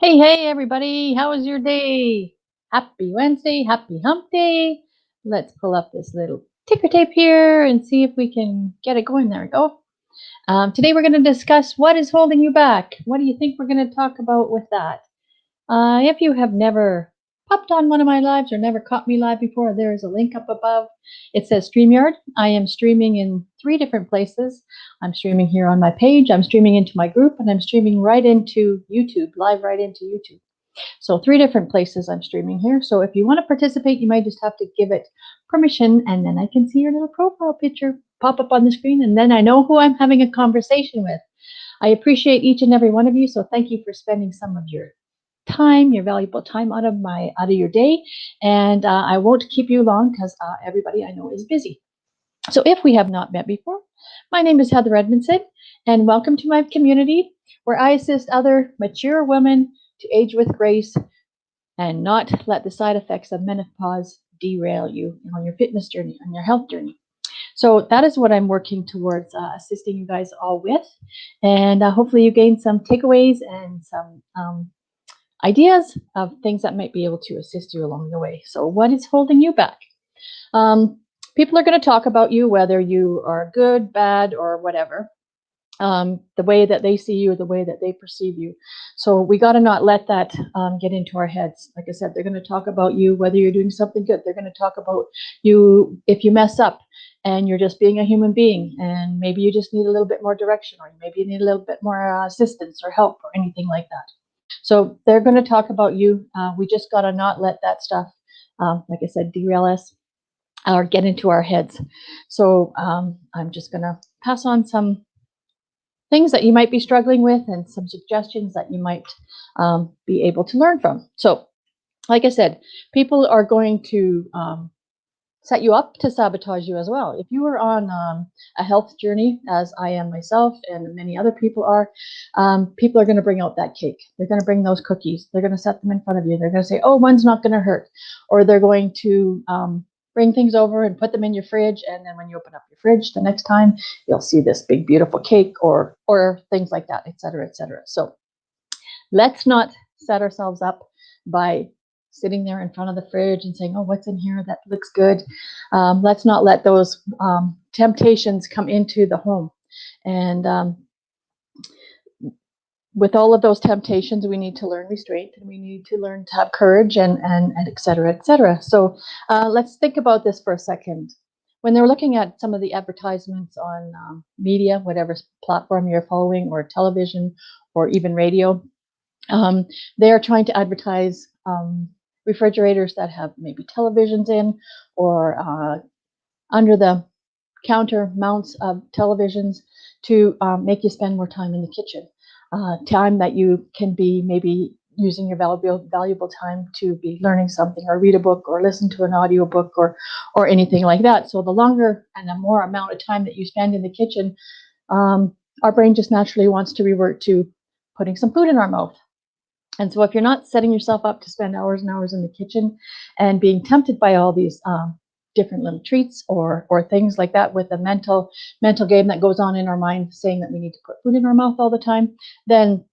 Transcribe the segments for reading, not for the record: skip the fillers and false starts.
Hey, everybody. How was your day? Happy Wednesday. Happy hump day. Let's pull up this little ticker tape here and see if we can get it going. There we go. Today we're going to discuss what is holding you back. What do you think we're going to talk about with that? If you have never popped on one of my lives or never caught me live before, there is a link up above. It says StreamYard. I am streaming in 3 different places. I'm streaming here on my page, I'm streaming into my group, and I'm streaming right into YouTube, live right into YouTube. So 3 different places I'm streaming here. So if you want to participate, you might just have to give it permission, and then I can see your little profile picture pop up on the screen, and then I know who I'm having a conversation with. I appreciate each and every one of you, so thank you for spending some of your time, your valuable time out of your day, and I won't keep you long because everybody I know is busy. So if we have not met before, my name is Heather Edmondson, and welcome to my community where I assist other mature women to age with grace and not let the side effects of menopause derail you on your fitness journey, on your health journey. So that is what I'm working towards assisting you guys all with, and hopefully you gain some takeaways and some ideas of things that might be able to assist you along the way. So what is holding you back? Um, People are going to talk about you, whether you are good, bad, or whatever. The way that they see you, the way that they perceive you. So we got to not let that get into our heads. Like I said, they're going to talk about you, whether you're doing something good. They're going to talk about you if you mess up and you're just being a human being, and maybe you just need a little bit more direction, or maybe you need a little bit more assistance or help or anything like that. So they're going to talk about you. We just got to not let that stuff, like I said, derail us or get into our heads. So I'm just going to pass on some things that you might be struggling with and some suggestions that you might be able to learn from. So, like I said, people are going to set you up to sabotage you as well. If you are on a health journey, as I am myself and many other people are going to bring out that cake. They're going to bring those cookies. They're going to set them in front of you. They're going to say, oh, one's not going to hurt. Or they're going to bring things over and put them in your fridge. And then when you open up your fridge the next time, you'll see this big, beautiful cake or things like that, et cetera, et cetera. So let's not set ourselves up by sitting there in front of the fridge and saying, oh, what's in here? That looks good. Let's not let those temptations come into the home. And with all of those temptations, we need to learn restraint, and we need to learn to have courage, and et cetera, et cetera. So let's think about this for a second. When they're looking at some of the advertisements on media, whatever platform you're following, or television, or even radio, they are trying to advertise refrigerators that have maybe televisions in, or under the counter mounts of televisions to make you spend more time in the kitchen. Time that you can be maybe using your valuable time to be learning something, or read a book, or listen to an audiobook, or anything like that. So the longer and the more amount of time that you spend in the kitchen, our brain just naturally wants to revert to putting some food in our mouth. And so if you're not setting yourself up to spend hours and hours in the kitchen and being tempted by all these different little treats or things like that, with a mental game that goes on in our mind saying that we need to put food in our mouth all the time, then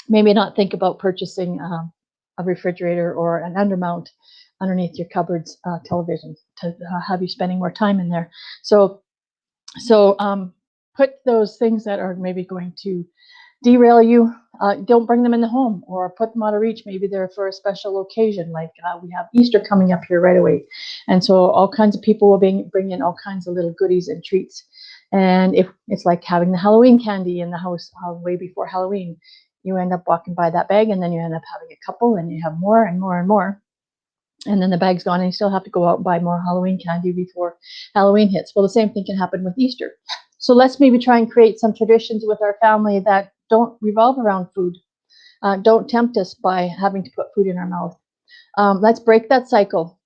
maybe not think about purchasing a refrigerator or an undermount underneath your cupboard's television to have you spending more time in there. So put those things that are maybe going to derail you, don't bring them in the home, or put them out of reach. Maybe they're for a special occasion, like we have Easter coming up here right away, and so all kinds of people will bring in all kinds of little goodies and treats. And if it's like having the Halloween candy in the house way before Halloween, you end up walking by that bag, and then you end up having a couple, and you have more and more and more, and then the bag's gone, and you still have to go out and buy more Halloween candy before Halloween hits. Well, the same thing can happen with Easter. So let's maybe try and create some traditions with our family that don't revolve around food. Don't tempt us by having to put food in our mouth. Let's break that cycle.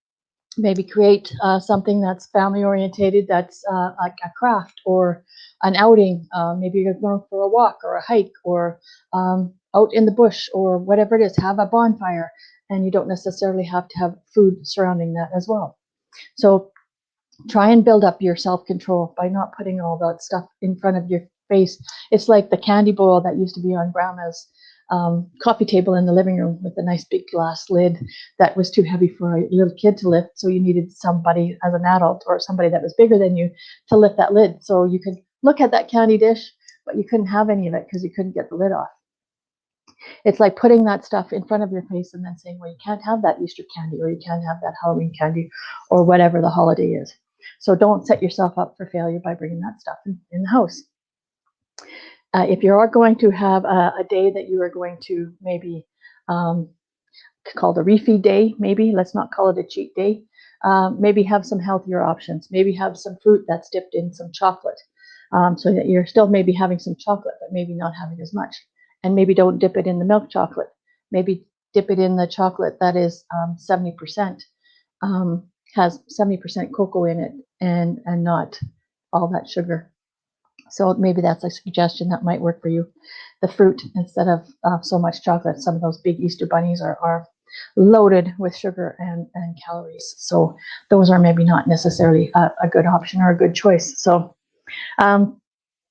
Maybe create something that's family orientated, that's like a craft or an outing. Maybe you're going for a walk or a hike, or out in the bush, or whatever it is. Have a bonfire, and you don't necessarily have to have food surrounding that as well. So try and build up your self-control by not putting all that stuff in front of your face. It's like the candy bowl that used to be on grandma's coffee table in the living room with a nice big glass lid that was too heavy for a little kid to lift. So you needed somebody as an adult or somebody that was bigger than you to lift that lid. So you could look at that candy dish, but you couldn't have any of it because you couldn't get the lid off. It's like putting that stuff in front of your face and then saying, well, you can't have that Easter candy, or you can't have that Halloween candy, or whatever the holiday is. So don't set yourself up for failure by bringing that stuff in the house. If you are going to have a day that you are going to maybe call the refeed day, maybe, let's not call it a cheat day, maybe have some healthier options. Maybe have some fruit that's dipped in some chocolate, so that you're still maybe having some chocolate, but maybe not having as much. And maybe don't dip it in the milk chocolate. Maybe dip it in the chocolate that is 70%, has 70% cocoa in it, and not all that sugar. So maybe that's a suggestion that might work for you. The fruit instead of so much chocolate. Some of those big Easter bunnies are loaded with sugar and calories. So those are maybe not necessarily a good option or a good choice. So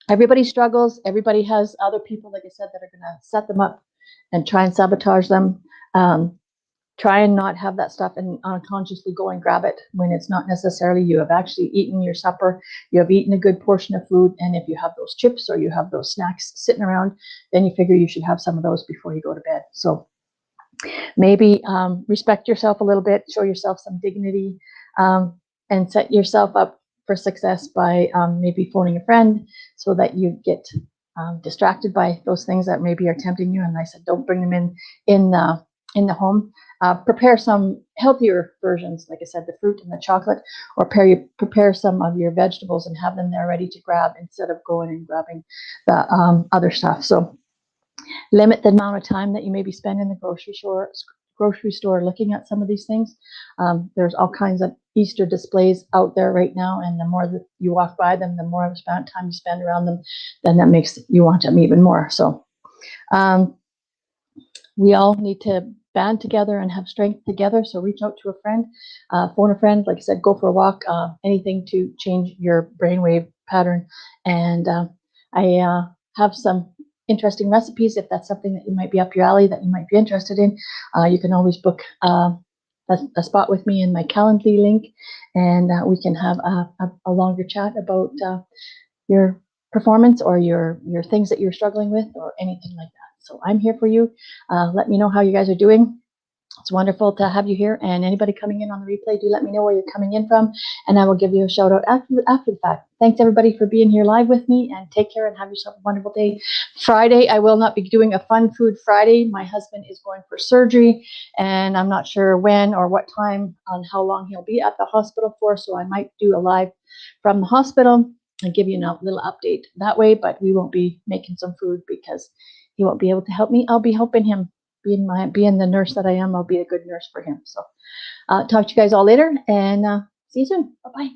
everybody struggles. Everybody has other people, like I said, that are going to set them up and try and sabotage them. Try and not have that stuff and unconsciously go and grab it when it's not necessarily you have actually eaten your supper. You have eaten a good portion of food. And if you have those chips or you have those snacks sitting around, then you figure you should have some of those before you go to bed. So maybe respect yourself a little bit, show yourself some dignity, and set yourself up for success by maybe phoning a friend so that you get distracted by those things that maybe are tempting you. And I said, don't bring them in the home. Prepare some healthier versions, like I said, the fruit and the chocolate, or prepare some of your vegetables and have them there ready to grab instead of going and grabbing the other stuff. So limit the amount of time that you maybe spend in the grocery store looking at some of these things. There's all kinds of Easter displays out there right now, and the more that you walk by them, the more time you spend around them, then that makes you want them even more. So we all need to band together and have strength together. So reach out to a friend, phone a friend, like I said, go for a walk, anything to change your brainwave pattern. And I have some interesting recipes. If that's something that you might be up your alley, that you might be interested in, you can always book a spot with me in my Calendly link, and we can have a longer chat about your performance or your things that you're struggling with or anything like that. So I'm here for you. Let me know how you guys are doing. It's wonderful to have you here. And anybody coming in on the replay, do let me know where you're coming in from, and I will give you a shout out after the fact. Thanks everybody for being here live with me, and take care and have yourself a wonderful day. Friday, I will not be doing a Fun Food Friday. My husband is going for surgery, and I'm not sure when or what time on how long he'll be at the hospital for. So I might do a live from the hospital and give you a little update that way, but we won't be making some food because he won't be able to help me. I'll be helping him. Being the nurse that I am, I'll be a good nurse for him. So talk to you guys all later, and see you soon. Bye-bye.